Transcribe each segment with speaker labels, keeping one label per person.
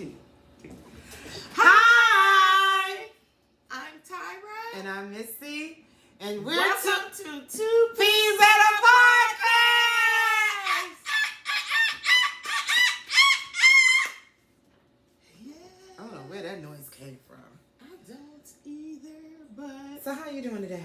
Speaker 1: 2.
Speaker 2: Hi!
Speaker 1: I'm Tyra.
Speaker 2: And I'm Missy. And we're
Speaker 1: Welcome to 2
Speaker 2: P.E.A.S at a podcast!
Speaker 1: Yeah.
Speaker 2: I don't know where that noise came from.
Speaker 1: I don't either, but
Speaker 2: So how you doing today?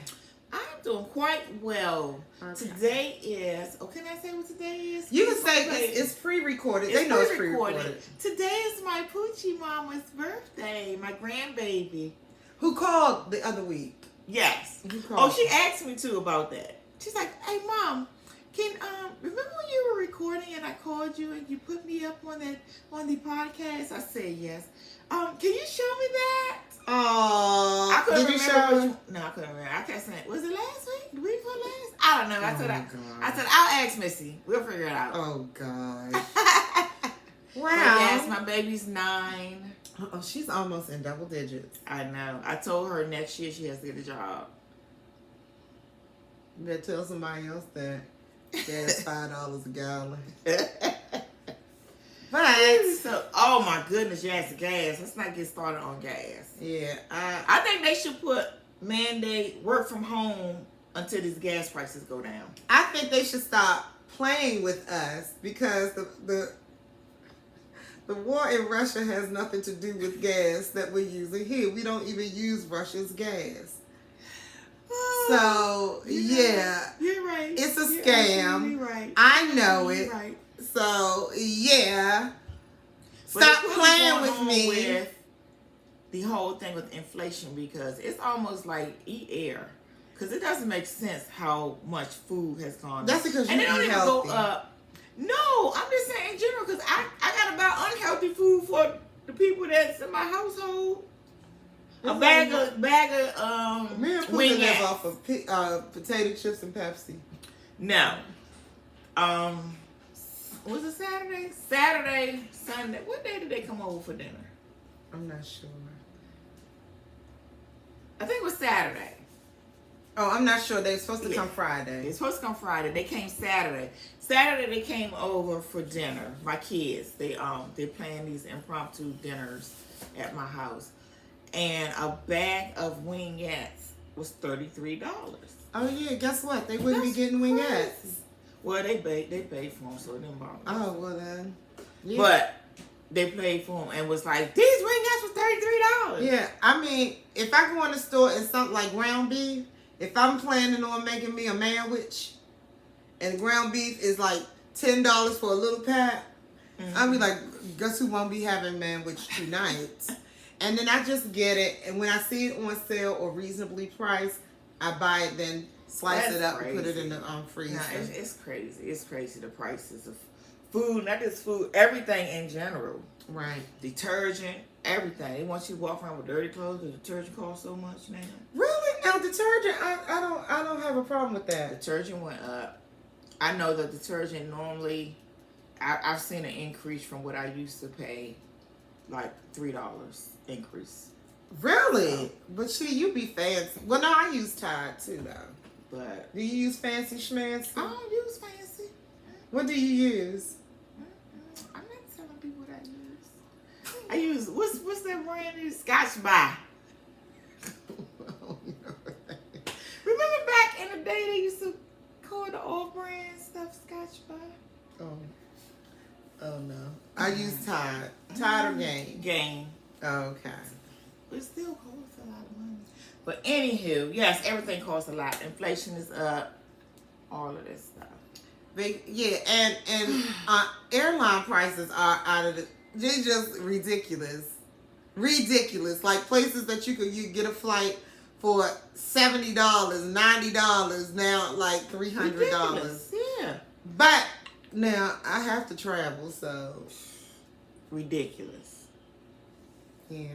Speaker 1: I'm doing quite well.
Speaker 2: Okay.
Speaker 1: Today is, can I say what today is?
Speaker 2: You can say it's pre-recorded. They know it's pre-recorded.
Speaker 1: Today is my Poochie Mama's birthday, my grandbaby.
Speaker 2: Who called the other week?
Speaker 1: Yes.
Speaker 2: Who called?
Speaker 1: Oh, she asked me too about that. She's like, "Hey, Mom, can remember when you were recording and I called you and you put me up on the podcast?" I said yes. Can you show me that?
Speaker 2: Oh,
Speaker 1: I couldn't
Speaker 2: did you
Speaker 1: remember.
Speaker 2: show?
Speaker 1: No, I couldn't remember. I kept saying, was it last week? Did we put last? I don't know. I said,
Speaker 2: God.
Speaker 1: I said, I'll ask Missy. We'll figure it out.
Speaker 2: Oh God.
Speaker 1: Wow. Yes, my baby's 9.
Speaker 2: Oh, she's almost in double digits.
Speaker 1: I know. I told her next year she has to get a job.
Speaker 2: You better tell somebody else that gas $5 a gallon. But
Speaker 1: So, oh my goodness, yes, gas. Let's not get started on gas.
Speaker 2: yeah,
Speaker 1: I think they should mandate work from home until these gas prices go down.
Speaker 2: I think they should stop playing with us because the war in Russia has nothing to do with gas that we're using here. We don't even use Russia's gas. So yeah,
Speaker 1: you're right.
Speaker 2: It's a
Speaker 1: You're
Speaker 2: scam.
Speaker 1: absolutely right.
Speaker 2: I know it.
Speaker 1: You're right.
Speaker 2: So yeah,
Speaker 1: But
Speaker 2: stop
Speaker 1: it's
Speaker 2: playing
Speaker 1: going
Speaker 2: with
Speaker 1: on
Speaker 2: me.
Speaker 1: With the whole thing with inflation, because it's almost like eat air. Because it doesn't make sense how much food has gone up.
Speaker 2: That's because
Speaker 1: and
Speaker 2: you
Speaker 1: it don't
Speaker 2: eat
Speaker 1: even
Speaker 2: healthy.
Speaker 1: go up. No, I'm just saying in general, because I got to buy unhealthy food for the people that's in my household. A bag of
Speaker 2: Me and Pooh
Speaker 1: wing
Speaker 2: live
Speaker 1: ats.
Speaker 2: off of potato chips and Pepsi.
Speaker 1: No. Was it Saturday? Saturday, Sunday. What day did they come over for dinner?
Speaker 2: I'm not sure.
Speaker 1: I think it was Saturday.
Speaker 2: Oh, I'm not sure. They're supposed to come Friday.
Speaker 1: They're supposed to come Friday. They came Saturday. Saturday they came over for dinner. My kids. They're planning these impromptu dinners at my house. And a bag of wingettes was $33.
Speaker 2: Oh yeah, guess what? They wouldn't be getting wingettes.
Speaker 1: Well, they paid for them, so it didn't bother me.
Speaker 2: Oh well then. Yeah.
Speaker 1: But they paid for them and was like, these wingettes was $33.
Speaker 2: Yeah, I mean, if I go in the store and something like ground beef, if I'm planning on making me a sandwich, and ground beef is like $10 for a little pack, I'll be like, guess who won't be having sandwich tonight? And then I just get it, and when I see it on sale or reasonably priced, I buy it, then slice it up and put it in the freezer.
Speaker 1: Nah, it's crazy. It's crazy, the prices of food, not just food, everything in general.
Speaker 2: Right.
Speaker 1: Detergent, everything. They want you to walk around with dirty clothes because detergent costs so much now.
Speaker 2: Really? Now detergent, I don't have a problem with that.
Speaker 1: Detergent went up. I know that detergent normally, I've seen an increase from what I used to pay, like $3 increase.
Speaker 2: Really? But see, you be fancy. Well, no, I use Tide too, though.
Speaker 1: But
Speaker 2: Do you use fancy schmancy?
Speaker 1: I don't use fancy.
Speaker 2: What do you use?
Speaker 1: I'm not telling people what I use. I use, what's that brand new? Scotch By. Remember back in the day they used to call the off-brand stuff Scotch By?
Speaker 2: Oh no. I use Tide. Tide or Gain?
Speaker 1: Gain.
Speaker 2: Okay.
Speaker 1: But it still costs a lot of money. But anywho, yes, everything costs a lot. Inflation is up. All of this stuff.
Speaker 2: Yeah, and airline prices are out of the. They're just ridiculous. Ridiculous. Like places that you get a flight for $70, $90 now, like $300.
Speaker 1: Yeah.
Speaker 2: But now I have to travel, so
Speaker 1: Ridiculous.
Speaker 2: yeah.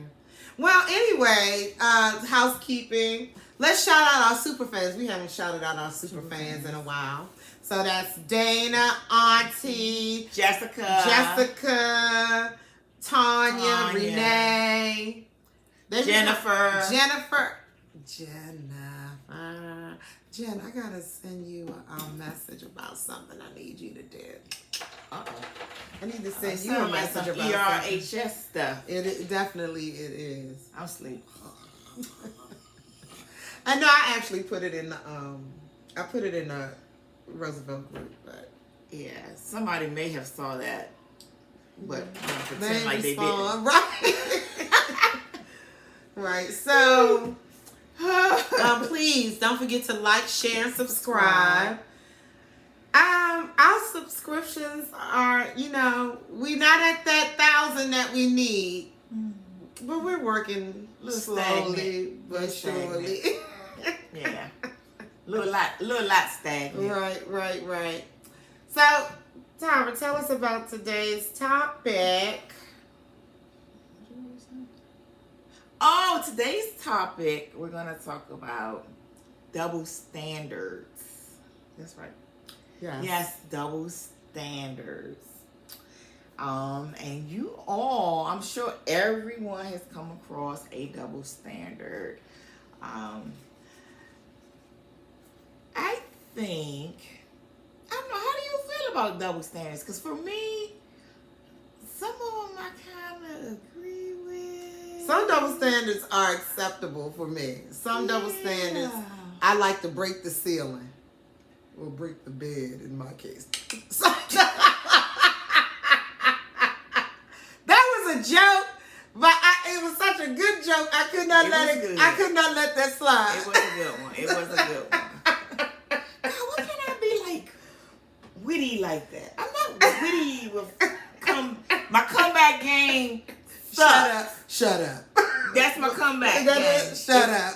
Speaker 2: Well, anyway, housekeeping. Let's shout out our super fans. We haven't shouted out our super fans in a while. So that's Dana, Auntie, Jessica, Tanya, Renee,
Speaker 1: Jennifer,
Speaker 2: Jen, I gotta send you a message about something I need you to do.
Speaker 1: Uh-oh.
Speaker 2: I need to send you a
Speaker 1: Sound like
Speaker 2: message
Speaker 1: some
Speaker 2: about something.
Speaker 1: ERHS stuff.
Speaker 2: Definitely it is.
Speaker 1: I'm asleep.
Speaker 2: I know I actually put it in the I put it in the Roosevelt group, but
Speaker 1: Yeah, somebody may have saw that, but
Speaker 2: they
Speaker 1: pretend like they didn't.
Speaker 2: right. Right. So please don't forget to like, share, and subscribe. Our subscriptions are, we're not at that 1,000 that we need, but we're working slowly but surely.
Speaker 1: Yeah, little lot stagnant.
Speaker 2: Right. So, Tyra, tell us about today's topic.
Speaker 1: Oh, today's topic, we're gonna talk about double standards. That's right. Yes, double standards. And you all, I'm sure everyone has come across a double standard. I think, I don't know, how do you feel about double standards? Because for me, some of them I kind of agree with.
Speaker 2: Some double standards are acceptable for me. Some double standards, I like to break the ceiling. Or break the bed in my case. That was a joke, but it was such a good joke. I could not let that slide.
Speaker 1: It was a good one. God, what can I be like witty like that? I'm not witty with my comeback game.
Speaker 2: Shut up.
Speaker 1: That's my comeback game.
Speaker 2: Shut up.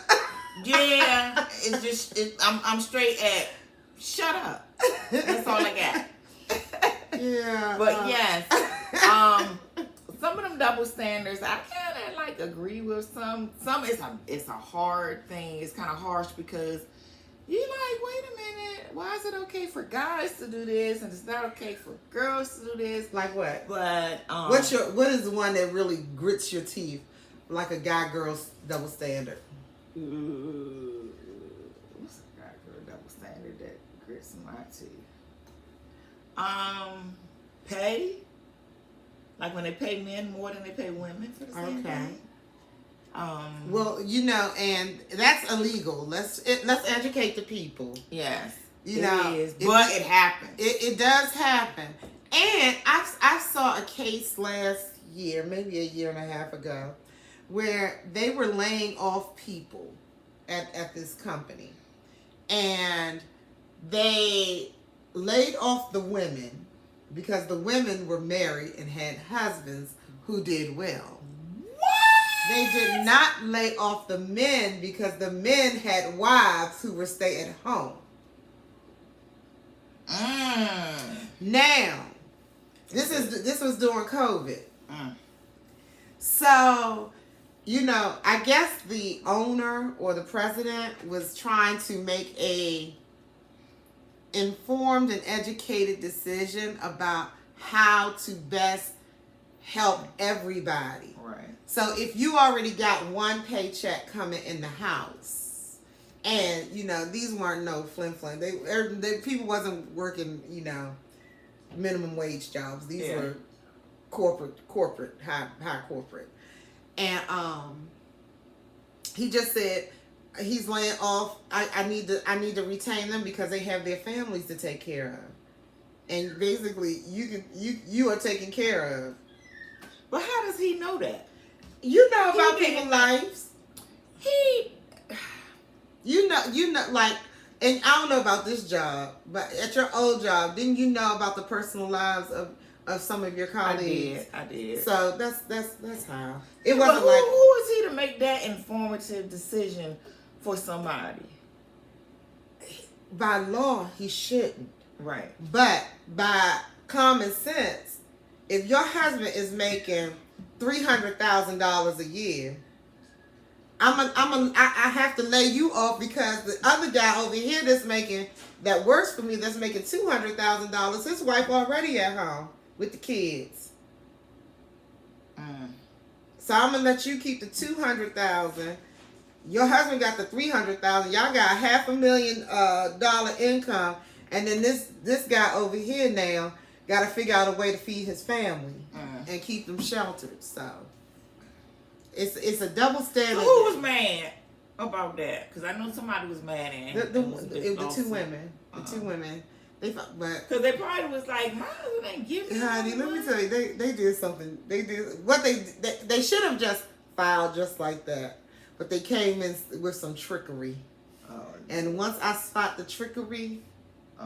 Speaker 1: Yeah, it's just I'm straight at shut up. That's all I got.
Speaker 2: Yeah.
Speaker 1: But yes, some of them double standards I kind of like agree with. Some it's a hard thing. It's kind of harsh because you're like, wait a minute, why is it okay for guys to do this and it's not okay for girls to do this?
Speaker 2: Like what?
Speaker 1: But
Speaker 2: what is the one that really grits your teeth, like a guy-girl double standard?
Speaker 1: What's a guy-girl double standard that grits my teeth? Pay. Like when they pay men more than they pay women for the same thing.
Speaker 2: Well, and that's illegal. Let's educate the people.
Speaker 1: Yes,
Speaker 2: it is,
Speaker 1: but it happens.
Speaker 2: It does happen. And I saw a case last year, maybe a year and a half ago, where they were laying off people at this company, and they laid off the women because the women were married and had husbands who did well. They did not lay off the men because the men had wives who were stay at home. Now, this was during COVID. So, I guess the owner or the president was trying to make a informed and educated decision about how to best help everybody.
Speaker 1: Right.
Speaker 2: So if you already got one paycheck coming in the house, and these weren't no flim. They people wasn't working minimum wage jobs. These were corporate high corporate, and he just said he's laying off. I need to retain them because they have their families to take care of, and basically you are taken care of.
Speaker 1: But how does he know that?
Speaker 2: You know about people's lives. Like, and I don't know about this job, but at your old job, didn't you know about the personal lives of some of your colleagues?
Speaker 1: I did.
Speaker 2: So that's how it wasn't.
Speaker 1: But who is he to make that informative decision for somebody?
Speaker 2: By law, he shouldn't.
Speaker 1: Right.
Speaker 2: But by common sense, if your husband is making $300,000 a year, I have to lay you off because the other guy over here that works for me that's making $200,000, his wife already at home with the kids. So I'm gonna let you keep the $200,000 Your husband got the $300,000. Y'all got $500,000 income, and then this guy over here now got to figure out a way to feed his family and keep them sheltered. So it's a double standard.
Speaker 1: So who was mad about that? Because I know somebody was mad at
Speaker 2: the two women. The two women. Because
Speaker 1: they probably was like, my husband ain't giving.
Speaker 2: Honey, let me tell you, they did something. They did what they should have just filed just like that, but they came in with some trickery. Oh, and once I spot the trickery,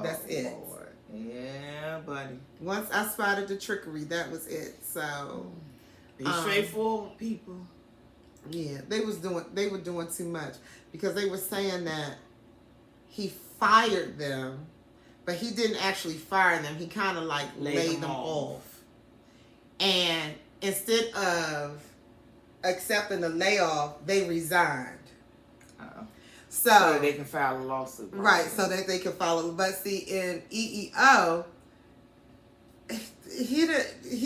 Speaker 2: that's it.
Speaker 1: Lord. Yeah, buddy.
Speaker 2: Once I spotted the trickery, that was it. So
Speaker 1: be straightforward people.
Speaker 2: Yeah, they were doing too much because they were saying that he fired them. But he didn't actually fire them. He kind of like laid them off. And instead of accepting the layoff, they resigned.
Speaker 1: So they can file a lawsuit.
Speaker 2: Right, so that they can file. But see, in EEO, he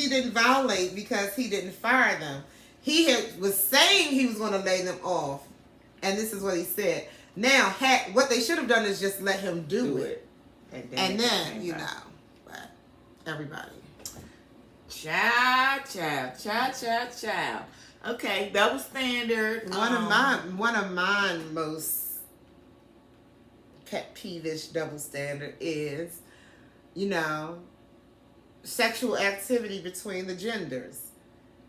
Speaker 2: didn't violate because he didn't fire them. He was saying he was going to lay them off. And this is what he said. Now, what they should have done is just let him do it. And then you know, but everybody.
Speaker 1: Child. Okay, double standard.
Speaker 2: One of mine most pet peevish double standard is, you know, sexual activity between the genders.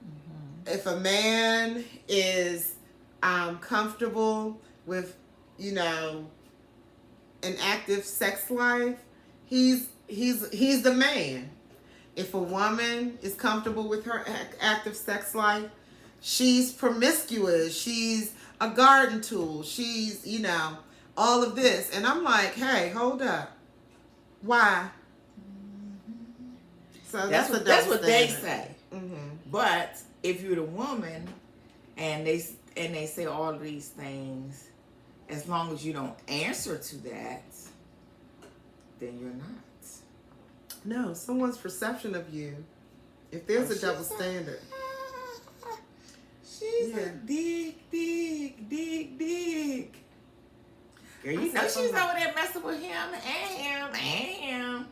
Speaker 2: Mm-hmm. If a man is comfortable with, you know, an active sex life, he's the man. If a woman is comfortable with her active sex life, she's promiscuous, she's a garden tool, she's, you know, all of this. And I'm like, hey, hold up. Why? So that's what
Speaker 1: they say.
Speaker 2: Mm-hmm.
Speaker 1: But if you're the woman and they say all of these things, as long as you don't answer to that, then you're not.
Speaker 2: No, someone's perception of you. If there's a double standard.
Speaker 1: She's a dig. Girl, you know she's over there messing with him and him.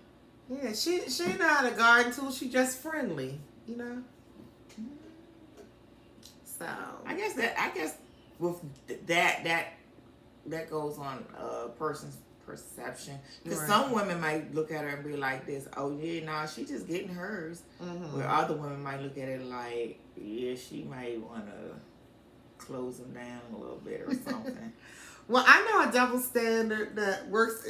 Speaker 2: Yeah, she not a garden tool. She just friendly, you know. So
Speaker 1: I guess with that goes on a person's perception. Because some women might look at her and be like this, oh yeah, nah, she just getting hers. Mm-hmm. Where other women might look at it like, yeah, she might want to close them down a little bit or something.
Speaker 2: Well, I know a double standard that works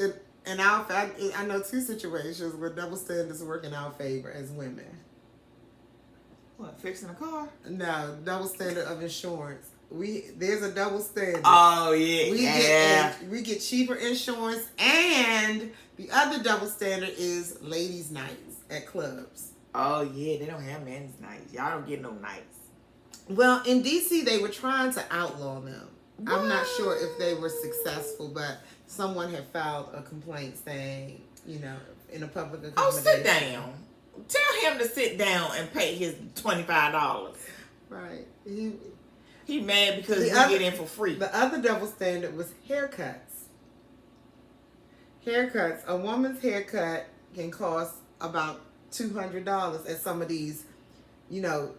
Speaker 2: in our favor. I know two situations where double standards work in our favor as women.
Speaker 1: What, fixing a car?
Speaker 2: No, double standard of insurance. There's a double standard.
Speaker 1: Oh yeah,
Speaker 2: we get cheaper insurance, and the other double standard is ladies' nights at clubs.
Speaker 1: Oh yeah, they don't have men's nights. Y'all don't get no nights.
Speaker 2: Well, in DC they were trying to outlaw them. What? I'm not sure if they were successful, but someone had filed a complaint saying, you know, in a public accommodation.
Speaker 1: Oh, sit down. Tell him to sit down and pay his $25.
Speaker 2: Right.
Speaker 1: He mad because he get in for free.
Speaker 2: The other double standard was haircuts. Haircuts. A woman's haircut can cost about $200 at some of these, you know,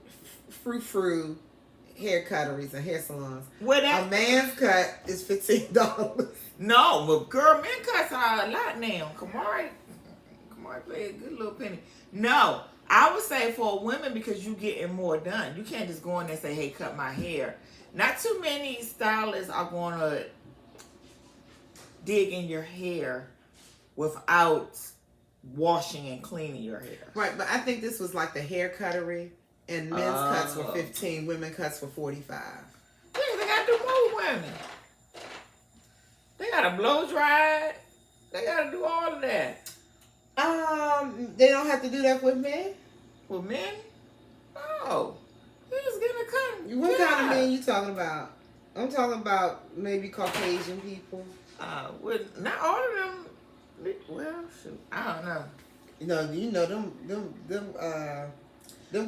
Speaker 2: frou-frou hair cutteries and hair salons. A man's cut is $15.
Speaker 1: No, but girl, men cuts are a lot now. Kamari play a good little penny. No, I would say for women because you getting more done. You can't just go in there and say, hey, cut my hair. Not too many stylists are going to dig in your hair without washing and cleaning your hair.
Speaker 2: Right, but I think this was like the hair cuttery, and men's cuts were 15, women cuts were 45.
Speaker 1: Yeah, they got to do more women. They got to blow dry it. They got to do all of that.
Speaker 2: They don't have to do that with men?
Speaker 1: With men? Oh. He was getting a cut.
Speaker 2: What kind of men you talking about? I'm talking about maybe Caucasian people.
Speaker 1: Not all of them. Well, shoot, I don't know.
Speaker 2: You know them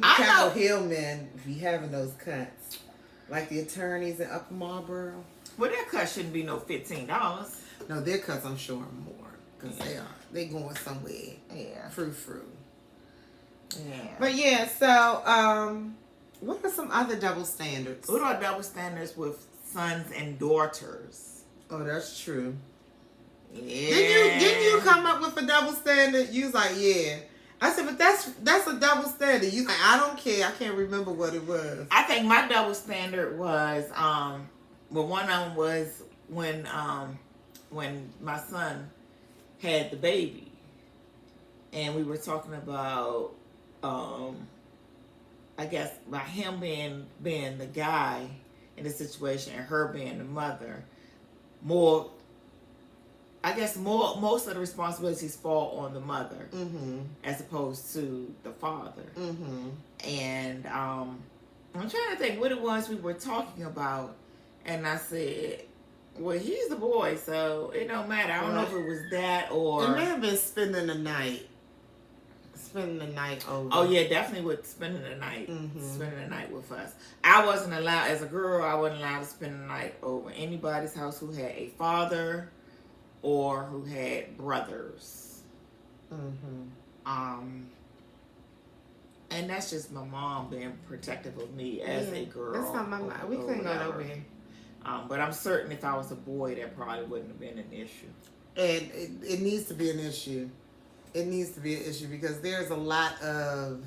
Speaker 2: Capitol Hill men be having those cuts, like the attorneys in Upper Marlboro.
Speaker 1: Well, their cut shouldn't be no $15.
Speaker 2: No, their cuts I'm sure are more because they going somewhere.
Speaker 1: Yeah.
Speaker 2: Frou.
Speaker 1: Yeah.
Speaker 2: But yeah, so what are some other double standards?
Speaker 1: What are double standards with sons and daughters?
Speaker 2: Oh, that's true.
Speaker 1: Yeah.
Speaker 2: Didn't you come up with a double standard? You was like, yeah. I said, but that's a double standard. You like, I don't care. I can't remember what it was.
Speaker 1: I think my double standard was well, one of them was when my son had the baby, and we were talking about I guess by him being the guy in the situation and her being the mother, most of the responsibilities fall on the mother as opposed to the father. And I'm trying to think what it was we were talking about, and I said, well, he's the boy, so it don't matter. I don't know if it was that or...
Speaker 2: It may have been spending the night. Spending the night over.
Speaker 1: Oh, yeah, definitely with spending the night. Spending the night with us. I wasn't allowed, as a girl, I wasn't allowed to spend the night over anybody's house who had a father or who had brothers. And that's just my mom being protective of me as a girl.
Speaker 2: That's not my mom. We couldn't go over here.
Speaker 1: But I'm certain if I was a boy, that probably wouldn't have been an issue.
Speaker 2: And it needs to be an issue. It needs to be an issue because there's a lot of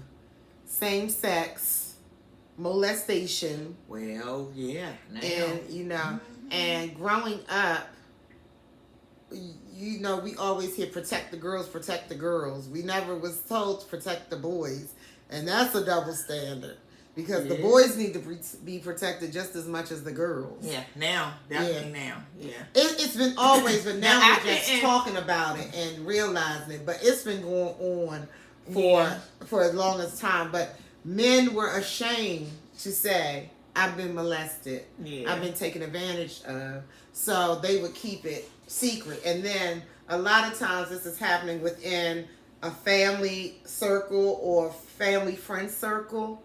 Speaker 2: same-sex molestation.
Speaker 1: Well, yeah. Now.
Speaker 2: And, and growing up, we always hear protect the girls. We never was told to protect the boys. And that's a double standard. Because the boys need to be protected just as much as the girls.
Speaker 1: Yeah, now. Definitely now. Yeah.
Speaker 2: It's been always, but now we're just talking about it and realizing it. But it's been going on for as long as time. But men were ashamed to say, I've been molested. Yeah. I've been taken advantage of. So they would keep it secret. And then a lot of times this is happening within a family circle or family friend circle.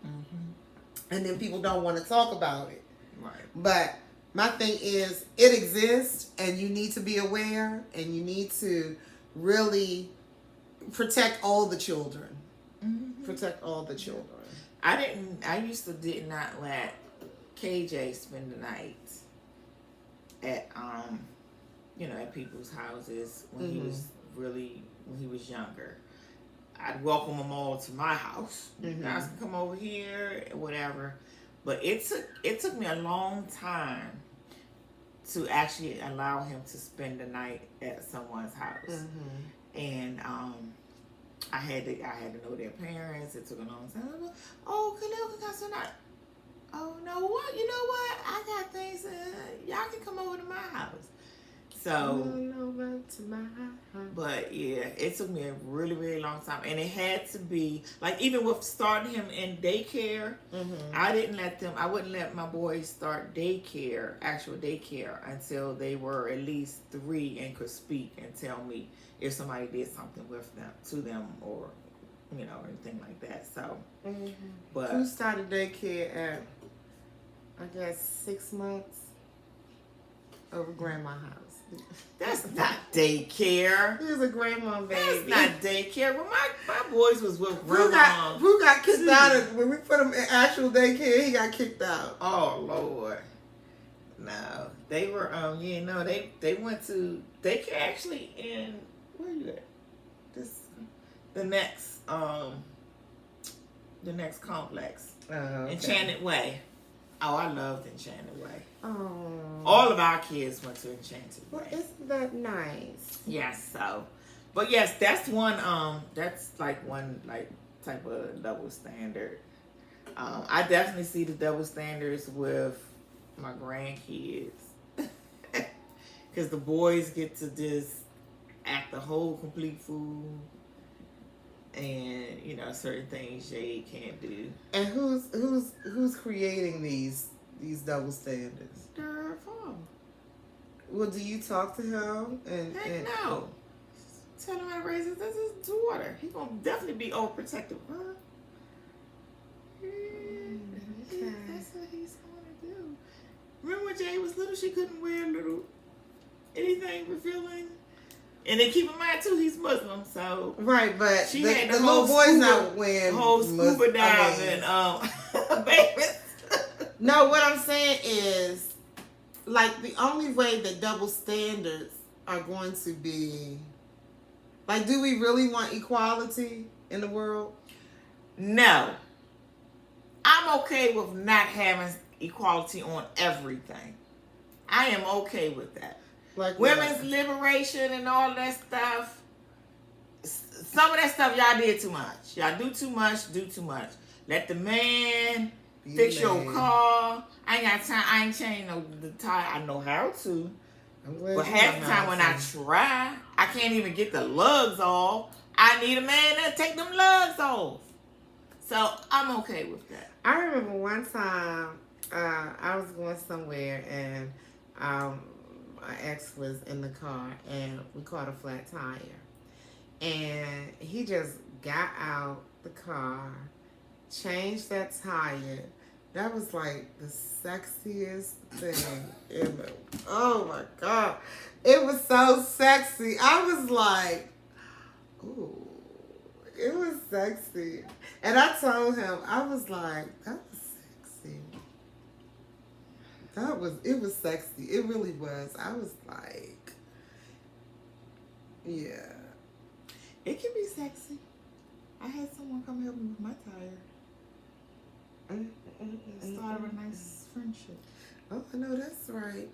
Speaker 2: And then people don't want to talk about it.
Speaker 1: Right.
Speaker 2: But my thing is, it exists, and you need to be aware, and you need to really protect all the children. Protect all the children.
Speaker 1: I used to did not let KJ spend the night at at people's houses when he was younger. I'd welcome them all to my house. You guys can come over here, whatever. But it took me a long time to actually allow him to spend the night at someone's house. And I had to know their parents. It took a long time. Oh, Khalil can come tonight. Oh no, what? You know what? I got things. Y'all can come over to my house. So, but yeah, it took me a really, really long time, and it had to be like even with starting him in daycare. I wouldn't let my boys start actual daycare, until they were at least 3 and could speak and tell me if somebody did something to them, or anything like that. So, but
Speaker 2: who started daycare at, I guess, 6 months over grandma's house.
Speaker 1: That's not daycare.
Speaker 2: He was a grandma baby.
Speaker 1: That's not daycare. Well, my boys was with grandma.
Speaker 2: Who got kicked out of, when we put him in actual daycare? He got kicked out.
Speaker 1: Oh Lord, no. They were they went to daycare actually in, where you at? The next complex.
Speaker 2: Okay.
Speaker 1: Enchanted Way. Oh, I loved Enchanted Way.
Speaker 2: Oh.
Speaker 1: All of our kids went to Enchanted Way.
Speaker 2: Well, isn't that nice?
Speaker 1: Yes, so. But yes, that's one, that's like one type of double standard. I definitely see the double standards with my grandkids. Because the boys get to just act the whole complete fool. And certain things Jade can't do.
Speaker 2: And who's creating these double standards?
Speaker 1: Their father.
Speaker 2: Well, do you talk to him?
Speaker 1: Heck no. Tell him how to raise his daughter. He's gonna definitely be overprotective of her.
Speaker 2: Okay.
Speaker 1: That's what he's gonna do. Remember when Jade was was little, she couldn't wear anything revealing. And then keep in mind too, he's Muslim, so
Speaker 2: right. But
Speaker 1: she
Speaker 2: the
Speaker 1: had the
Speaker 2: little
Speaker 1: whole
Speaker 2: boy's
Speaker 1: scuba,
Speaker 2: not wearing
Speaker 1: whole scuba diving, babies.
Speaker 2: No, what I'm saying is, like, the only way that double standards are going to be, like, do we really want equality in the world?
Speaker 1: No, I'm okay with not having equality on everything. I am okay with that.
Speaker 2: Like
Speaker 1: Women's
Speaker 2: what?
Speaker 1: liberation and all that stuff. Some of that stuff y'all did too much. Y'all do too much. Let the man fix your car. I ain't got time. I ain't changing the tire. I know how to. But half the time when I try, I can't even get the lugs off. I need a man to take them lugs off. So I'm okay with that.
Speaker 2: I remember one time I was going somewhere and my ex was in the car and we caught a flat tire. And he just got out the car, changed that tire. That was like the sexiest thing in the, oh my God. It was so sexy. I was like, ooh, it was sexy. And I told him, I was like, that was sexy. It was sexy. It really was. I was like, yeah.
Speaker 1: It can be sexy. I had someone come help me with my tire. Started a nice friendship.
Speaker 2: Oh, I know that's right.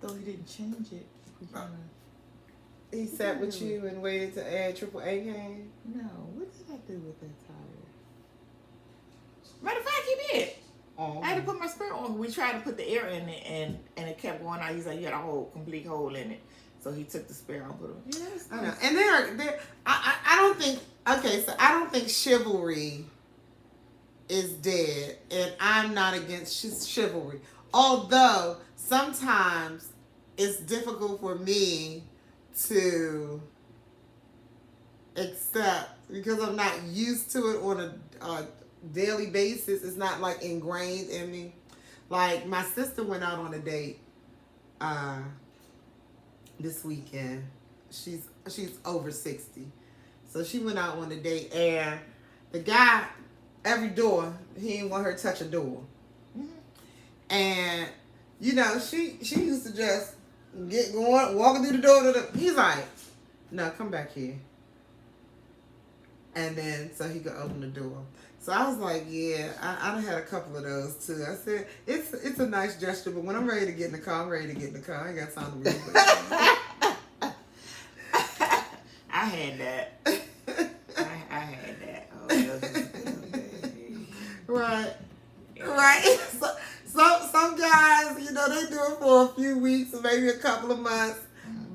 Speaker 1: Though he didn't change it.
Speaker 2: He sat with you and waited to add AAA came?
Speaker 1: No, what did I do with that tire? Matter of fact, he did.
Speaker 2: Oh.
Speaker 1: I had to put my spare on. We tried to put the air in it, and it kept going out. He's like, you had a complete hole in it. So he took the spare and put it. Yes,
Speaker 2: I know. And I don't think. Okay, so I don't think chivalry is dead, and I'm not against chivalry. Although sometimes it's difficult for me to accept because I'm not used to it on a daily basis. It's not like ingrained in me. Like my sister went out on a date this weekend. She's over 60, so she went out on a date, and the guy, every door, he didn't want her to touch a door. And you know, she used to just get going, walking through the door. He's like, no, come back here. And then so he could open the door. So I was like, yeah, I done had a couple of those too. I said, it's a nice gesture, but when I'm ready to get in the car, I'm ready to get in the car. I ain't got time to read it.
Speaker 1: I had that. I had that. Oh, that was
Speaker 2: right. Right. So some guys, you know, they do it for a few weeks or maybe a couple of months.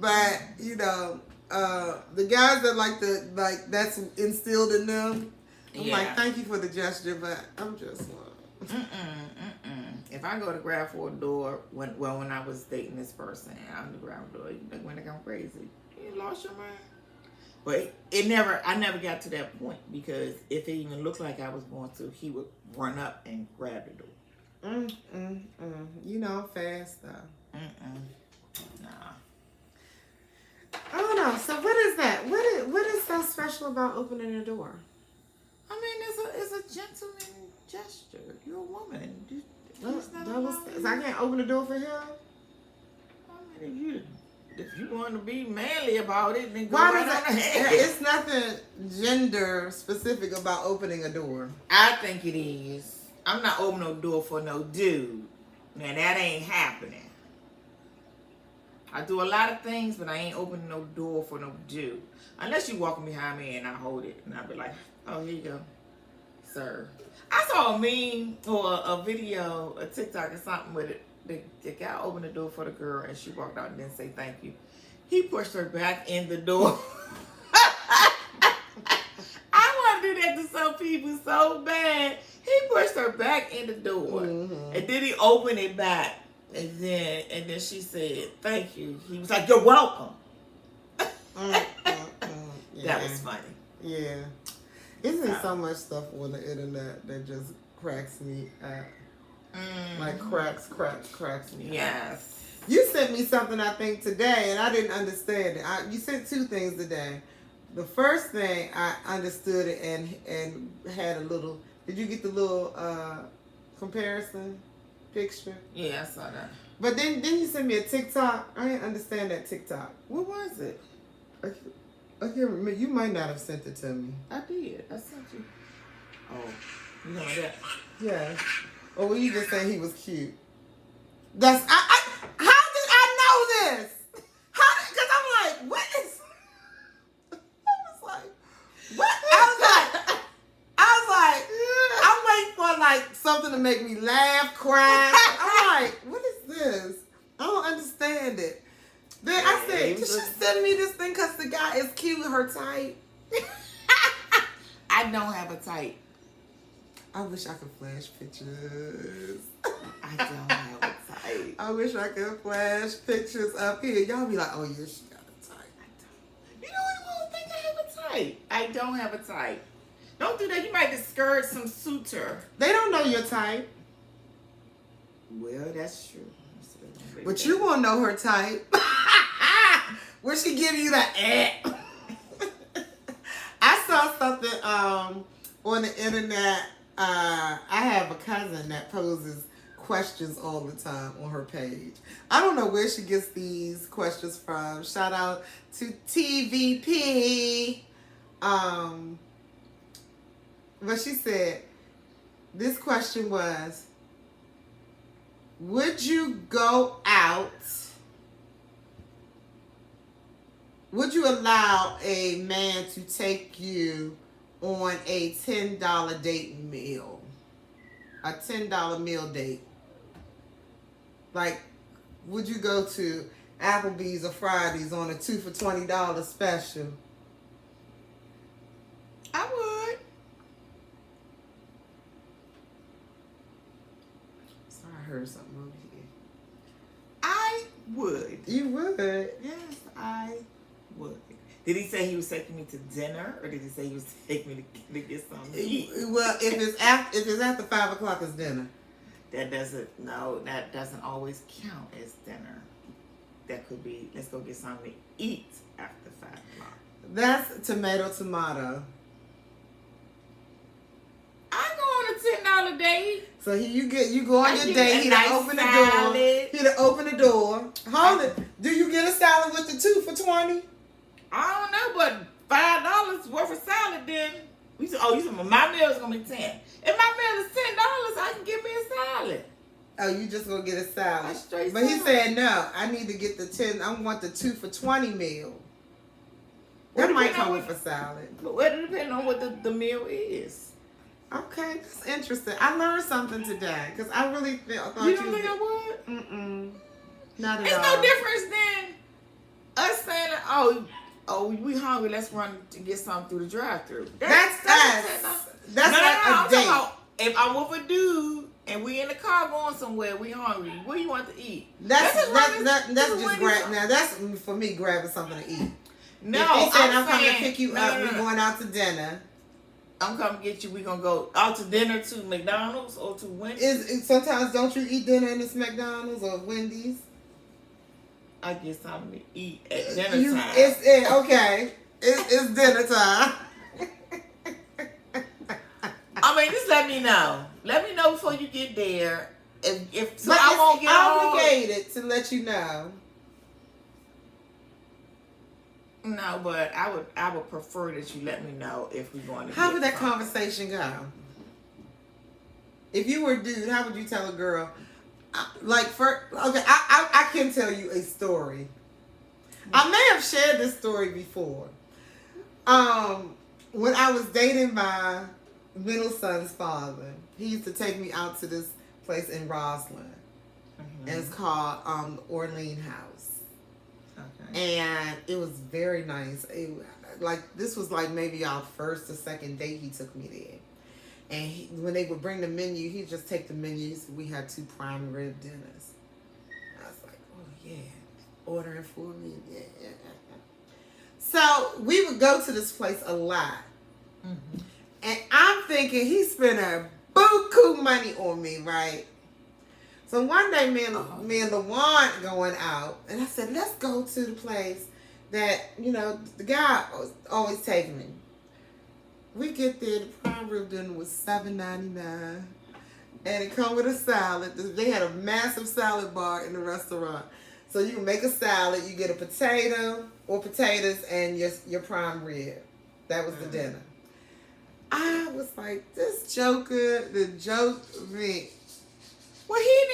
Speaker 2: But, you know, the guys that that's instilled in them, I'm like, thank you for the gesture, but I'm just like,
Speaker 1: If I go to grab for a door, when I was dating this person, I'm to grab a door, like when they come crazy, you lost your mind. But I never got to that point because if it even looked like I was going to, he would run up and grab the door.
Speaker 2: You know, I'm fast though.
Speaker 1: Nah.
Speaker 2: I don't know. So what is that? What is so special about opening a door?
Speaker 1: I mean, it's a gentleman gesture. You're a woman.
Speaker 2: So I can't open the door for him?
Speaker 1: I mean, if you want to be manly about it, then go
Speaker 2: Why
Speaker 1: right
Speaker 2: does
Speaker 1: on ahead.
Speaker 2: It's nothing gender specific about opening a door.
Speaker 1: I think it is. I'm not opening no door for no dude. Now that ain't happening. I do a lot of things, but I ain't opening no door for no dude. Unless you walking behind me and I hold it and I be like, oh, here you go, sir. I saw a meme or a video, a TikTok or something with it. The guy opened the door for the girl and she walked out and didn't say thank you. He pushed her back in the door. I want to do that to some people so bad. He pushed her back in the door. And then he opened it back. And then she said, thank you. He was like, you're welcome.
Speaker 2: Yeah.
Speaker 1: That was funny.
Speaker 2: Yeah. Isn't there so much stuff on the internet that just cracks me up? Like cracks me up.
Speaker 1: Yes.
Speaker 2: You sent me something, I think, today, and I didn't understand it. You sent two things today. The first thing, I understood it and had a little... Did you get the little comparison picture?
Speaker 1: Yeah, I saw that.
Speaker 2: But then you sent me a TikTok. I didn't understand that TikTok.
Speaker 1: What was it?
Speaker 2: I can't remember. You might not have sent it to me.
Speaker 1: I did. I sent you. Oh, you know that?
Speaker 2: Yeah. Or were you just saying he was cute? That's... how did I know this? Because I'm like, what is... I was like, what? I'm waiting for like something to make me laugh, cry. I'm like, what is this? I don't understand it. Then I said, did she send me this thing because the guy is cute, her type?
Speaker 1: I don't have a type.
Speaker 2: I wish I could flash pictures.
Speaker 1: I don't have a type.
Speaker 2: I wish I could flash pictures up here. Y'all be like, oh yeah, she got a type.
Speaker 1: You know what? I don't think I have a type. I don't have a type. Don't do that. You might discourage some suitor.
Speaker 2: They don't know your type.
Speaker 1: Well, that's true.
Speaker 2: But you won't know her type. Will she give you the I saw something on the internet. I have a cousin that poses questions all the time on her page. I don't know where she gets these questions from. Shout out to TVP. But she said, this question was, would you go out? Would you allow a man to take you on a $10 date meal? A $10 meal date. Like, would you go to Applebee's or Fridays on a 2 for $20 special?
Speaker 1: I would.
Speaker 2: Sorry, I heard something over here.
Speaker 1: I would.
Speaker 2: You would?
Speaker 1: Yes, I would. Did he say he was taking me to dinner, or did he say he was taking me to get something to eat?
Speaker 2: Well, if it's after 5 o'clock, it's dinner.
Speaker 1: That doesn't always count as dinner. That could be, let's go get something to eat after 5 o'clock.
Speaker 2: That's tomato.
Speaker 1: I go on a $10 date.
Speaker 2: So you go on your date. He
Speaker 1: nice
Speaker 2: done open the
Speaker 1: salad.
Speaker 2: door. He done open the door. Hold it. Do you get a salad with the 2 for $20?
Speaker 1: I don't know, but $5 worth of salad then. You said my meal is gonna be $10. If my meal is $10, I can get me a salad.
Speaker 2: Oh, you just gonna get a salad.
Speaker 1: Straight
Speaker 2: But
Speaker 1: salad.
Speaker 2: he said no. I need to get the 10. I want the 2 for $20 meal. That
Speaker 1: Well,
Speaker 2: might come with a salad.
Speaker 1: But it depends on what the meal is.
Speaker 2: Okay, that's interesting. I learned something today because I really thought
Speaker 1: You don't think I would?
Speaker 2: Not at
Speaker 1: It's
Speaker 2: all.
Speaker 1: no difference than us saying, oh, we hungry, let's run to get something through the drive-thru.
Speaker 2: That's us. That's
Speaker 1: no,
Speaker 2: like
Speaker 1: I'm
Speaker 2: a date.
Speaker 1: talking about if I'm with a dude and we in the car going somewhere, we hungry. What do you want to eat?
Speaker 2: That's just
Speaker 1: Wendy's.
Speaker 2: grab. Now that's for me grabbing something to eat.
Speaker 1: No,
Speaker 2: if he said I'm coming to
Speaker 1: saying,
Speaker 2: pick you up, we're going out to dinner.
Speaker 1: I'm coming to get you. We gonna go out to dinner to McDonald's or to Wendy's.
Speaker 2: Sometimes don't you eat dinner in this McDonald's or Wendy's?
Speaker 1: I get something to eat at dinner time.
Speaker 2: Okay. It's dinner time.
Speaker 1: I mean, just let me know. Let me know before you get there. If so,
Speaker 2: but
Speaker 1: I won't get
Speaker 2: obligated to let you know.
Speaker 1: No, but I would prefer that you let me know if we're going to.
Speaker 2: How would that conversation go? If you were a dude, how would you tell a girl? I can tell you a story. I may have shared this story before. When I was dating my middle son's father, he used to take me out to this place in Roslyn, and it's called Orlean House. Okay. And it was very nice. This was like maybe our first or second date. He took me there. And when they would bring the menu, he'd just take the menus. We had 2 prime rib dinners. I was like, oh, yeah. Ordering for me. Yeah. So we would go to this place a lot. Mm-hmm. And I'm thinking he spent a buku money on me, right? So one day, me and LaJuan going out, and I said, let's go to the place that, the guy was always taking me. We get there, the prime rib dinner was $7.99, and it come with a salad. They had a massive salad bar in the restaurant. So you can make a salad, you get a potato or potatoes and your prime rib. That was the dinner. I was like, this joker, the joke me.
Speaker 1: Well, he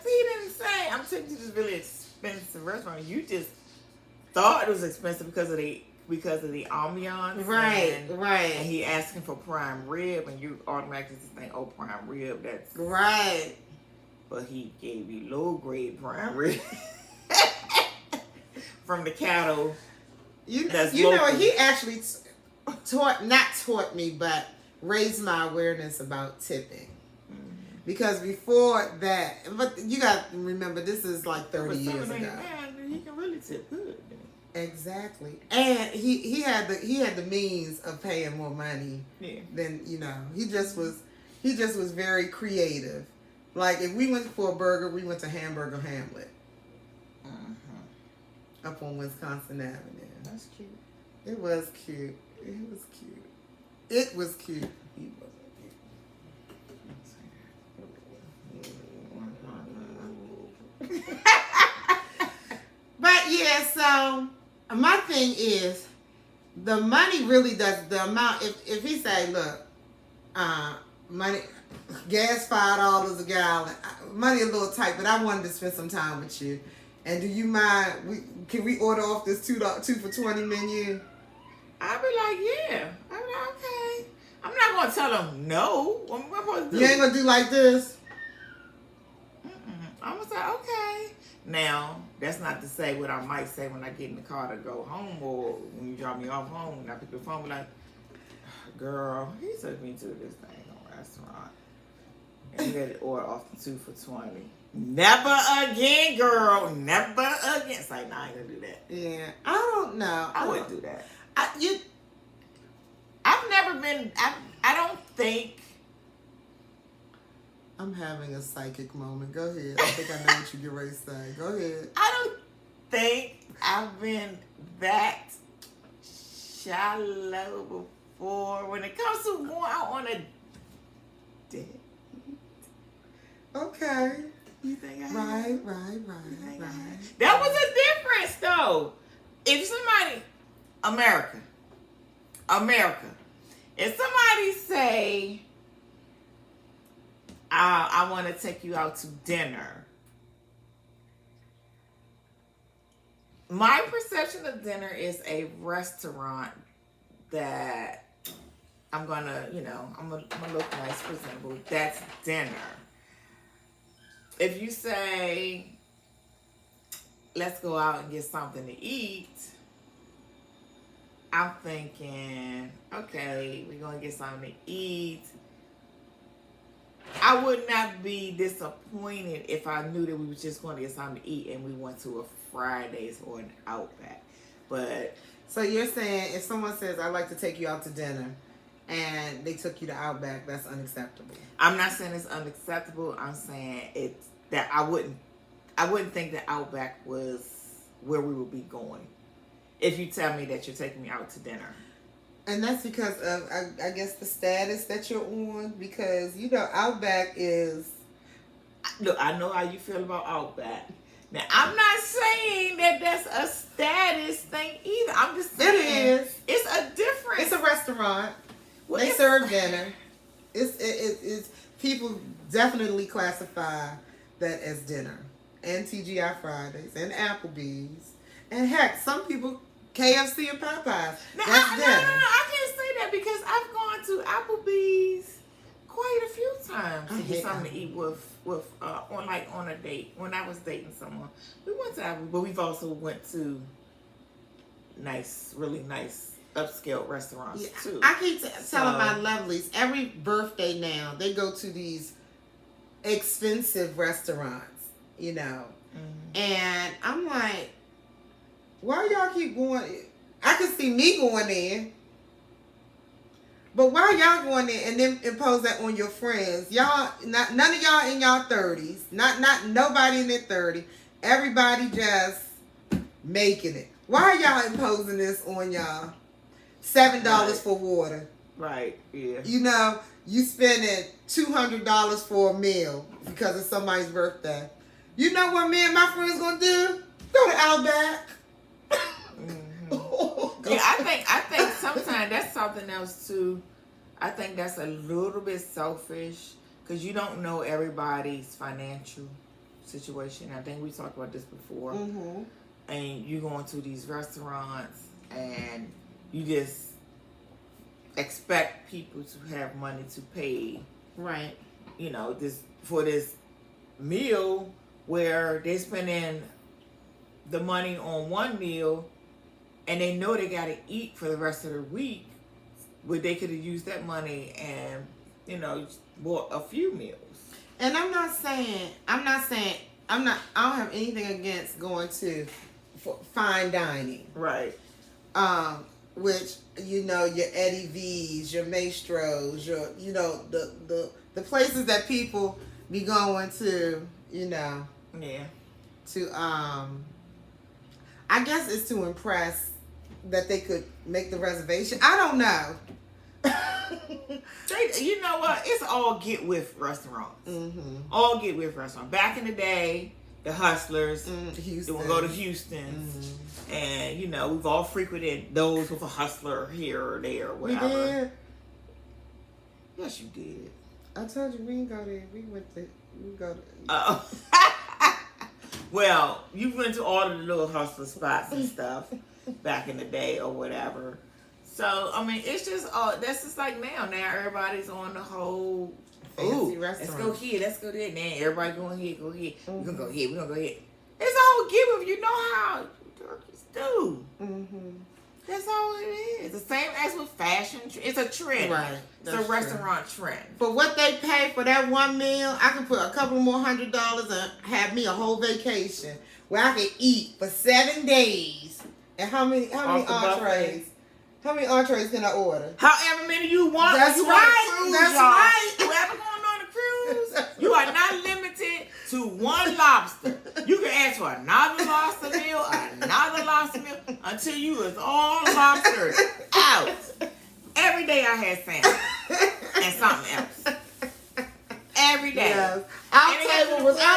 Speaker 1: didn't say, I'm taking you to this really expensive restaurant. You just thought it was expensive because of the ambiance.
Speaker 2: Right.
Speaker 1: And he asking for prime rib, and you automatically just think, oh, prime rib, that's...
Speaker 2: Right.
Speaker 1: But he gave you low-grade prime rib. From the cattle.
Speaker 2: He actually not taught me, but raised my awareness about tipping. Because before that, but you got to remember, this is like 30 years ago.
Speaker 1: He can really tip good.
Speaker 2: Exactly, and he had the means of paying more money than He just was very creative. Like if we went for a burger, we went to Hamburger Hamlet. Up on Wisconsin Avenue.
Speaker 1: That's cute.
Speaker 2: It was cute. It was cute.
Speaker 1: He wasn't cute.
Speaker 2: But yeah, so my thing is the money really does the amount. If he say, look, money, gas $5 a gallon, money a little tight, but I wanted to spend some time with you. And do you mind? Can we order off this 2 for $20 menu?
Speaker 1: I'd be like, yeah. I'd be like, okay. I'm not gonna tell him no. What am I supposed to do?
Speaker 2: You ain't gonna do like this.
Speaker 1: I'm gonna say okay. Now that's not to say what I might say when I get in the car to go home, or when you drop me off home. When I pick the phone, be like, girl, he took me to this thing on restaurant, and he had to order off the 2 for $20. Never again, girl. Never again. It's like, nah, I ain't gonna do that.
Speaker 2: Yeah, I don't know.
Speaker 1: I wouldn't do that.
Speaker 2: I've never been. I don't think. I'm having a psychic moment. Go ahead. I think I know what you get ready to say. Go ahead.
Speaker 1: I don't think I've been that shallow before when it comes to going out on a date.
Speaker 2: Okay.
Speaker 1: You think I have?
Speaker 2: Right.
Speaker 1: That was a difference, though. If somebody, America, if somebody say, I want to take you out to dinner, my perception of dinner is a restaurant that I'm gonna look nice, presentable. That's dinner. If you say, let's go out and get something to eat, I'm thinking, okay, we're going to get something to eat. I would not be disappointed if I knew that we were just going to get something to eat and we went to a Fridays or an Outback. But
Speaker 2: so you're saying if someone says, I'd like to take you out to dinner, and they took you to Outback, that's unacceptable?
Speaker 1: I'm not saying it's unacceptable. I'm saying it's that I wouldn't think that Outback was where we would be going if you tell me that you're taking me out to dinner.
Speaker 2: And that's because of, I guess, the status that you're on. Because, Outback is...
Speaker 1: Look, I know how you feel about Outback. Now, I'm not saying that that's a status thing either. I'm just saying...
Speaker 2: It is.
Speaker 1: It's a difference.
Speaker 2: It's a restaurant. Well, they serve dinner. It's people definitely classify that as dinner. And TGI Fridays. And Applebee's. And heck, some people... KFC and Popeyes.
Speaker 1: No,
Speaker 2: That's dinner.
Speaker 1: No, I can't say that because I've gone to Applebee's quite a few times to get something to eat with on a date. When I was dating someone, we went to Applebee's, but we've also went to really nice upscale restaurants too.
Speaker 2: I keep telling my lovelies every birthday now they go to these expensive restaurants, and I'm like, why y'all keep going? I can see me going in. But why y'all going there and then impose that on your friends? Y'all, none of y'all in y'all 30s. Not nobody in their 30s. Everybody just making it. Why are y'all imposing this on y'all? $7
Speaker 1: Right.
Speaker 2: for water.
Speaker 1: Right. Yeah.
Speaker 2: You know, you spending $200 for a meal because it's somebody's birthday. You know what me and my friends gonna do? Go to Outback.
Speaker 1: Yeah, I think sometimes that's something else too. I think that's a little bit selfish because you don't know everybody's financial situation. I think we talked about this before.
Speaker 2: Mm-hmm.
Speaker 1: And you go into these restaurants and you just expect people to have money to pay.
Speaker 2: Right.
Speaker 1: You know, this for this meal where they're spending the money on one meal and they know they got to eat for the rest of the week, where they could have used that money and, you know, bought a few meals.
Speaker 2: And I don't have anything against going to fine dining.
Speaker 1: Right.
Speaker 2: Which, you know, your Eddie V's, your Maestros, your, you know, the places that people be going to, you know.
Speaker 1: Yeah.
Speaker 2: To, I guess it's to impress that they could make the reservation. I don't know.
Speaker 1: You know what? It's all get with restaurants.
Speaker 2: Mm-hmm.
Speaker 1: All get with restaurants. Back in the day, the hustlers,
Speaker 2: Houston.
Speaker 1: would go to Houston's, and you know we've all frequented those with a hustler here or there or whatever.
Speaker 2: We did.
Speaker 1: Yes, you did.
Speaker 2: I told you we didn't go there. We go to.
Speaker 1: Oh. Well, you went to all of the little hustler spots and stuff back in the day or whatever. So, I mean, it's just, that's just like now. Now everybody's on the whole
Speaker 2: Fancy
Speaker 1: let's
Speaker 2: restaurant.
Speaker 1: go here, let's go there. Now everybody going here, go here.
Speaker 2: Mm-hmm.
Speaker 1: We're going to go here, we're going to go here. It's all give up. You know how turkeys do.
Speaker 2: Mm-hmm.
Speaker 1: That's all it is. The same as with fashion. It's a trend.
Speaker 2: Right.
Speaker 1: It's a restaurant trend.
Speaker 2: For what they pay for that one meal, I can put a couple more $100 and have me a whole vacation where I can eat for 7 days. And how many
Speaker 1: Off the
Speaker 2: entrees?
Speaker 1: buffet.
Speaker 2: How many entrees can I order?
Speaker 1: However many you want.
Speaker 2: That's
Speaker 1: you
Speaker 2: right.
Speaker 1: On a cruise,
Speaker 2: That's
Speaker 1: y'all.
Speaker 2: right.
Speaker 1: Whoever going on a cruise, you are not limited to one lobster. You can ask for another lobster meal, until you is all lobstered out. Every day I had salmon and something else. Every day.
Speaker 2: Yes. Our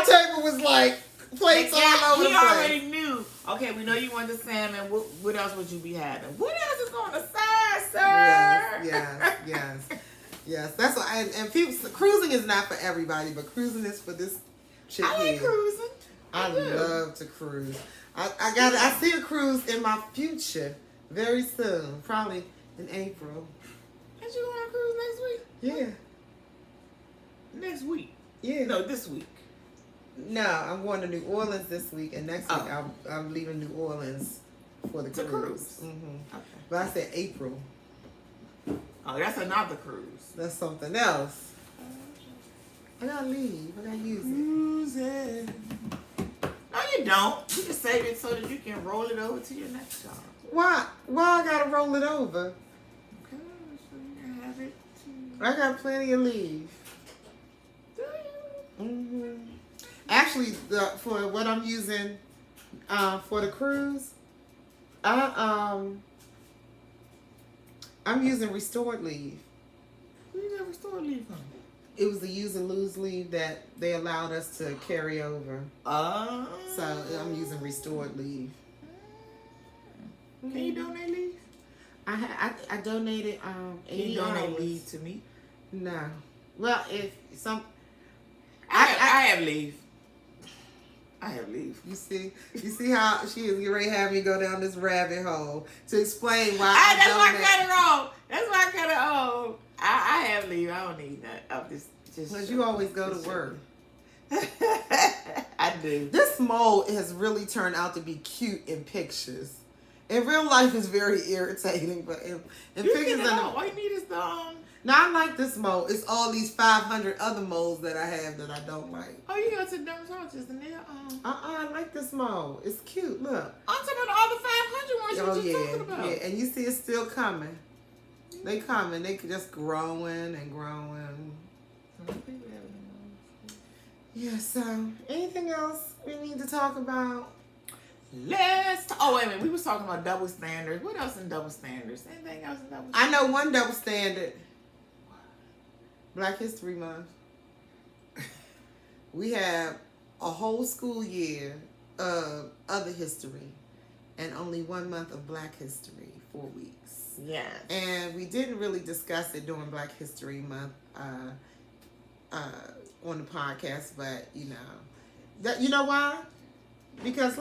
Speaker 2: table was like plates all over the
Speaker 1: He
Speaker 2: place.
Speaker 1: already knew. Okay, we know you want the salmon. What else would you be having? What else is on the side, sir?
Speaker 2: Yes. That's why. And people, cruising is not for everybody, but cruising is for this chick
Speaker 1: I like
Speaker 2: here.
Speaker 1: cruising.
Speaker 2: I love to cruise. I see a cruise in my future very soon, probably in April.
Speaker 1: Aren't you going on a cruise next week?
Speaker 2: Yeah.
Speaker 1: Next week?
Speaker 2: Yeah.
Speaker 1: No, this week.
Speaker 2: No, I'm going to New Orleans this week, and next week I'm leaving New Orleans for the cruise. Mm-hmm.
Speaker 1: Okay.
Speaker 2: But I said April.
Speaker 1: Oh, that's another cruise.
Speaker 2: That's something else. I gotta leave. I gotta use it.
Speaker 1: Cruising. No, you don't. You just save it so that you can roll it over to your next job.
Speaker 2: Why? Why I gotta roll it over?
Speaker 1: Okay, so you can have it too.
Speaker 2: I got plenty of leave.
Speaker 1: Do you?
Speaker 2: Mm-hmm. Actually, for what I'm using for the cruise, I'm using restored leave.
Speaker 1: Who you got restored leave from?
Speaker 2: It was the use and lose leave that they allowed us to carry over. So I'm using restored leave.
Speaker 1: Can you donate leave?
Speaker 2: I donated
Speaker 1: Can
Speaker 2: 80
Speaker 1: you donate
Speaker 2: hours.
Speaker 1: leave to me?
Speaker 2: No. Well, if some
Speaker 1: I have leave. I have leave.
Speaker 2: you see how she is ready to have me go down this rabbit hole to explain why
Speaker 1: That's why I
Speaker 2: donate.
Speaker 1: cut it off. That's why I cut it off. I have leave. I don't need that. I'm just
Speaker 2: Because you always go to work.
Speaker 1: I do.
Speaker 2: This mole has really turned out to be cute in pictures. In real life, it's very irritating, but in pictures,
Speaker 1: All you need is the
Speaker 2: Now I like this mole. It's all these 500 other moles that I have that I don't like.
Speaker 1: Oh, you go to the dermatologist and they're
Speaker 2: I like this mole. It's cute. Look.
Speaker 1: I'm talking about all the 500 ones you were just talking about.
Speaker 2: Yeah, and you see it's still coming.
Speaker 1: Yeah.
Speaker 2: They coming. They just growing and growing. Yeah, so anything else we need to talk about?
Speaker 1: Oh, wait a minute. We was talking about double standards. What else in double standards? Anything else in double standards?
Speaker 2: I know one double standard. Black History Month. We have a whole school year of other history and only 1 month of Black History, 4 weeks.
Speaker 1: Yes.
Speaker 2: And we didn't really discuss it during Black History Month on the podcast, but you know why? Because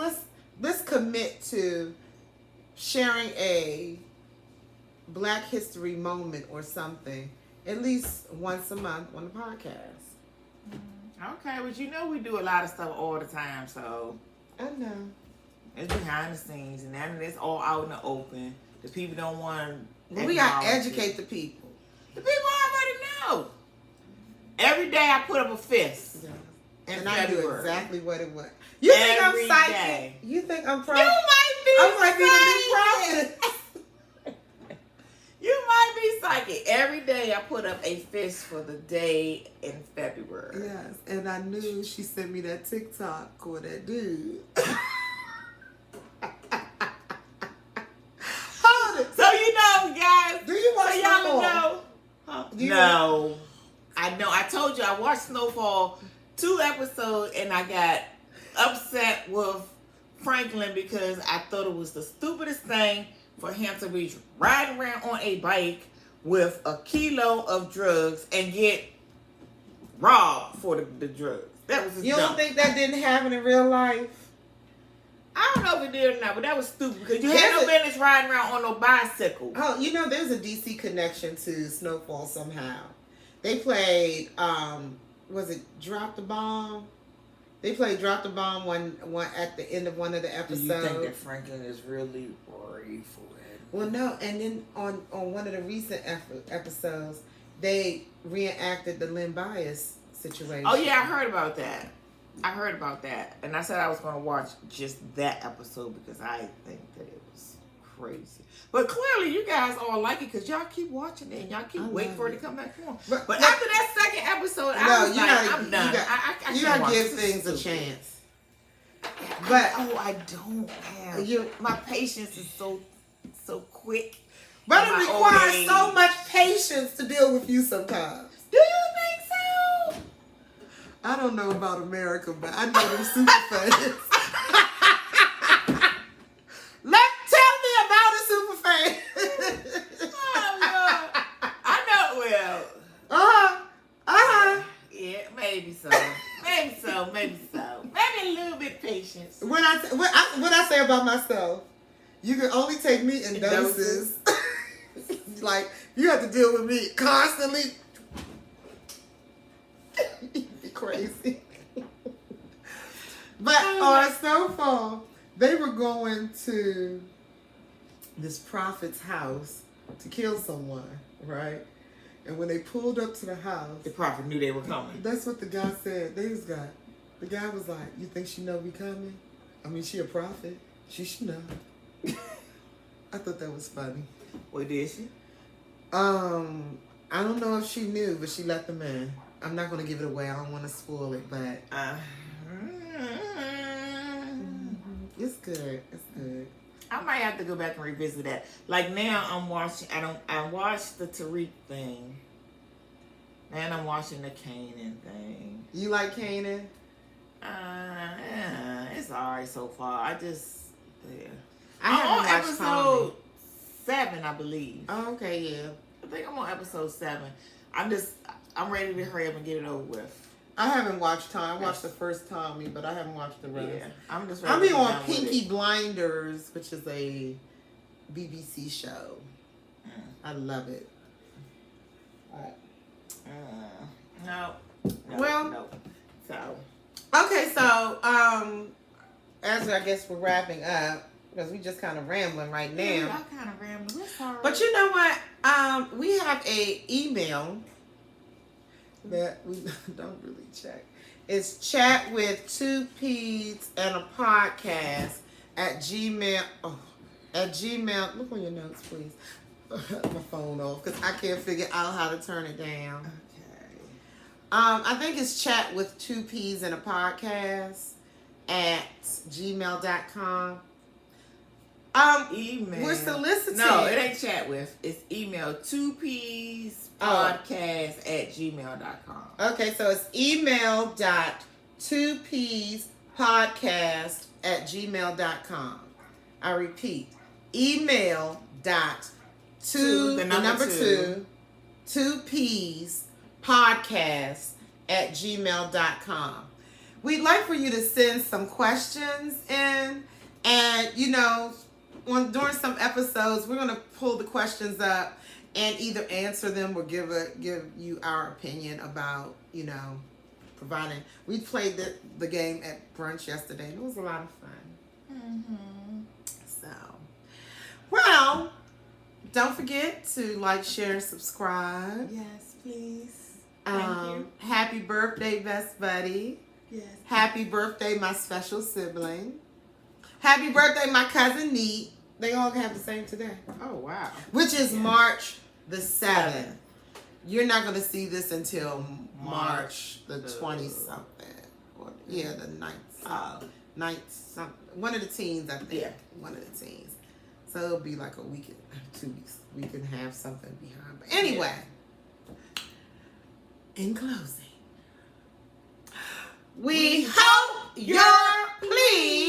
Speaker 2: let's commit to sharing a Black History moment or something at least once a month on the podcast.
Speaker 1: Okay, but we do a lot of stuff all the time, so
Speaker 2: I know.
Speaker 1: It's behind the scenes, and then it's all out in the open. The people don't want to.
Speaker 2: But we gotta educate the people.
Speaker 1: The people already know. Every day I put up a fist.
Speaker 2: Yeah.
Speaker 1: And
Speaker 2: I knew
Speaker 1: February.
Speaker 2: exactly what it was. You think
Speaker 1: Every
Speaker 2: I'm psychic?
Speaker 1: day.
Speaker 2: You think I'm
Speaker 1: You
Speaker 2: prophet?
Speaker 1: might be
Speaker 2: I might be the
Speaker 1: psychic.
Speaker 2: new prophet.
Speaker 1: You might be psychic. Every day I put up a fist for the day in February.
Speaker 2: Yes, and I knew she sent me that TikTok or that dude. Hold it.
Speaker 1: So guys.
Speaker 2: Do you watch
Speaker 1: so y'all
Speaker 2: Snowfall?
Speaker 1: know? Huh?
Speaker 2: Do you
Speaker 1: No. I know. I told you I watched Snowfall 2 episodes and I got upset with Franklin because I thought it was the stupidest thing for him to be riding around on a bike with a kilo of drugs and get robbed for the drugs. That was just
Speaker 2: You
Speaker 1: dumb.
Speaker 2: don't think that didn't happen in real life?
Speaker 1: I don't know if it did or not, but that was stupid because you had
Speaker 2: There's
Speaker 1: no business riding around on no bicycle.
Speaker 2: Oh, there's a DC connection to Snowfall somehow. They played, was it Drop the Bomb? They played Drop the Bomb one at the end of one of the episodes.
Speaker 1: Do you think that Franklin is really worried for it?
Speaker 2: Well, no, and then on one of the recent episodes, they reenacted the Lynn Bias situation.
Speaker 1: Oh, yeah, I heard about that. And I said I was going to watch just that episode because I think that it was crazy. But clearly, you guys all like it because y'all keep watching it and y'all keep waiting for it to come back on. But after that second episode, I was like, I'm done. I
Speaker 2: you
Speaker 1: can't
Speaker 2: gotta give
Speaker 1: watch
Speaker 2: things
Speaker 1: this
Speaker 2: a
Speaker 1: stupid.
Speaker 2: chance. But
Speaker 1: I don't have. My patience is so quick.
Speaker 2: But
Speaker 1: in
Speaker 2: it
Speaker 1: my old
Speaker 2: requires
Speaker 1: age.
Speaker 2: so much patience to deal with you sometimes.
Speaker 1: Do you think so?
Speaker 2: I don't know about America, but I know them super fans. Tell me about a super fan.
Speaker 1: Oh, Lord. I know it will. Yeah, maybe so. Maybe a little bit patience.
Speaker 2: What I say about myself, you can only take me in doses. Like, you have to deal with me constantly. You'd be crazy. But on Snowfall, they were going to this prophet's house to kill someone, right? And when they pulled up to the house,
Speaker 1: The prophet knew they were coming.
Speaker 2: that's what the guy said. The guy was like, "You think she know we coming? I mean, she a prophet. She should know." I thought that was funny.
Speaker 1: What did she?
Speaker 2: I don't know if she knew, but she let them in. I'm not gonna give it away. I don't want to spoil it, but it's good. It's good.
Speaker 1: I might have to go back and revisit that. Like now, I'm watching. I watched the Tariq thing, and I'm watching the Kanan thing.
Speaker 2: You like Kanan?
Speaker 1: It's alright so far. I
Speaker 2: I
Speaker 1: I'm on
Speaker 2: haven't watched
Speaker 1: episode
Speaker 2: Tommy.
Speaker 1: 7, I believe.
Speaker 2: Oh, okay, yeah.
Speaker 1: I think I'm on episode 7. I'm ready to hurry up and get it over with.
Speaker 2: I haven't watched Tommy. I watched the first Tommy, but I haven't watched the rest.
Speaker 1: Yeah, I'm just ready
Speaker 2: I'm
Speaker 1: to get
Speaker 2: on
Speaker 1: done with
Speaker 2: Pinky
Speaker 1: it.
Speaker 2: Blinders, which is a BBC show. I love it.
Speaker 1: No.
Speaker 2: Well-
Speaker 1: no. So,
Speaker 2: Okay, so as I guess we're wrapping up because we just kind of rambling right now.
Speaker 1: yeah, y'all kind of rambling. We're sorry.
Speaker 2: But you know what? We have a email that we don't really check. It's chat with 2 P's and a podcast at Gmail. At Gmail. Look on your notes, please. my phone off because I can't figure out how to turn it down.
Speaker 1: Okay.
Speaker 2: I think it's chat with 2 P's in a podcast at gmail.com.
Speaker 1: Email.
Speaker 2: We're soliciting.
Speaker 1: No, it ain't chat with. It's email 2P's podcast at gmail.com.
Speaker 2: Okay, so it's email.2P's podcast at gmail.com. I repeat, email dot the number two 2P's podcast at gmail.com. We'd like for you to send some questions in, and during some episodes we're going to pull the questions up and either answer them or give you our opinion about providing. We played the game at brunch yesterday and it was a lot of fun. So, well, don't forget to like, share, subscribe.
Speaker 1: Yes, please. Thank you.
Speaker 2: Happy birthday, best buddy.
Speaker 1: Yes.
Speaker 2: Happy birthday, my special sibling. Happy birthday, my cousin Neat. They all have the same today.
Speaker 1: Oh, wow.
Speaker 2: Which is March the 7th. You're not going to see this until March the 20-something. The 9th. 9th something. One of the teens, I think.
Speaker 1: Yeah.
Speaker 2: One of the teens. So it'll be like a week, 2 weeks. We can have something behind. But anyway, in closing, we hope you're pleased